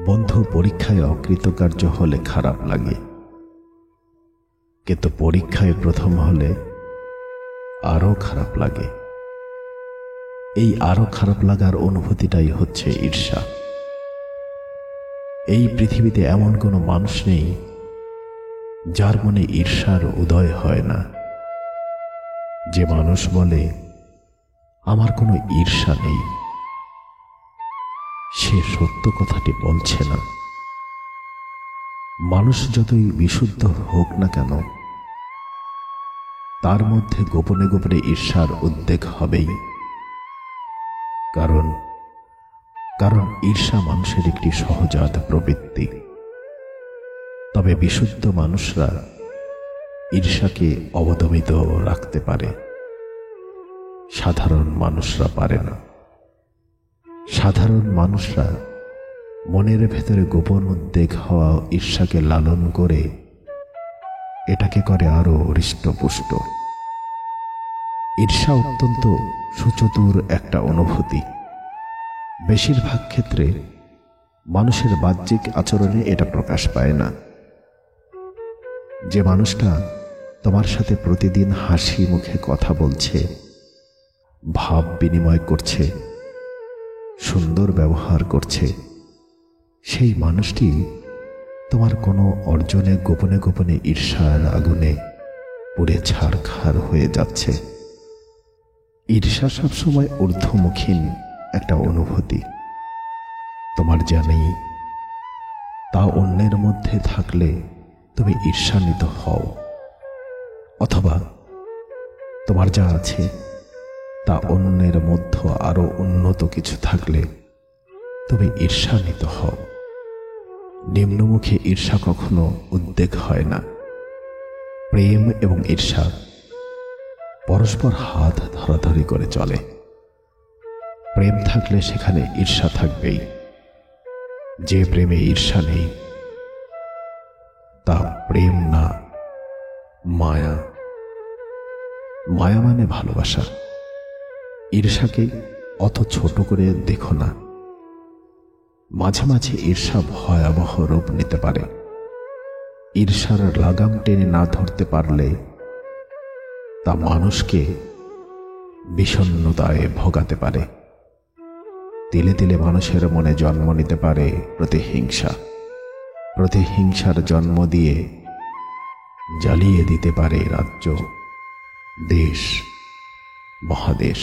বন্ধু পরীক্ষায় অকৃতকার্য হলে খারাপ লাগে, কিন্তু পরীক্ষায় প্রথম হলে আরো খারাপ লাগে। এই আরো খারাপ লাগার অনুভূতিটাই হচ্ছে ঈর্ষা। এই পৃথিবীতে এমন কোনো মানুষ নেই যার মনে ঈর্ষার উদয় হয় না। যে মানুষ বলে আমার কোনো ঈর্ষা নেই, সে সত্য কথাটি বলছে না। মানুষ যতই বিশুদ্ধ হোক না কেন, তার মধ্যে গোপনে গোপনে ঈর্ষার উদ্বেগ হবেই। কারণ ঈর্ষা মানুষের একটি সহজাত প্রবৃত্তি। তবে বিশুদ্ধ মানুষরা ঈর্ষাকে অবদমিত রাখতে পারে, সাধারণ মানুষরা পারে না। সাধারণ মানুষরা মনের ভেতরে গোপন উদ্বেগ হওয়া ঈর্ষাকে লালন করে এটাকে করে আরো হৃষ্টপুষ্ট। ঈর্ষা অত্যন্ত সুচতুর একটা অনুভূতি। বেশিরভাগ ক্ষেত্রে মানুষের বাহ্যিক আচরণে এটা প্রকাশ পায় না। যে মানুষটা তোমার সাথে প্রতিদিন হাসি মুখে কথা বলছে, ভাব বিনিময় করছে, সুন্দর ব্যবহার করছে, সেই মানুষটি তোমার কোনো অর্জনে গোপনে গোপনে ঈর্ষার আগুনে পুড়ে ছারখার হয়ে যাচ্ছে। ঈর্ষা সবসময় ঊর্ধ্বমুখী একটা অনুভূতি। তোমার যা নেই তা অন্যের মধ্যে থাকলে তুমি ঈর্ষান্বিত হও, অথবা তোমার যা আছে তা অন্যের মধ্যে আরো উন্নত কিছু থাকলে তুমি ঈর্ষান্বিত হও। নিম্নমুখী ঈর্ষা কখনো উদ্বেগ হয় না। প্রেম এবং ঈর্ষা পরস্পর হাত ধরাধরি করে চলে। প্রেম থাকলে সেখানে ঈর্ষা থাকবেই। যে প্রেমে ঈর্ষা নেই তা প্রেম না, মায়া। মায়া মানে ভালোবাসা। ঈর্ষাকে অত ছোট করে দেখো না। মাঝে মাঝে ঈর্ষা ভয়াবহ রূপ নিতে পারে। ঈর্ষার লাগাম টেনে না ধরতে পারলে তা মানুষকে বিষণ্ণতায় ভোগাতে পারে। তিলে তিলে মানুষের মনে জন্ম নিতে পারে প্রতিহিংসা। প্রতিহিংসার জন্ম দিয়ে জ্বালিয়ে দিতে পারে রাজ্য, দেশ, মহাদেশ।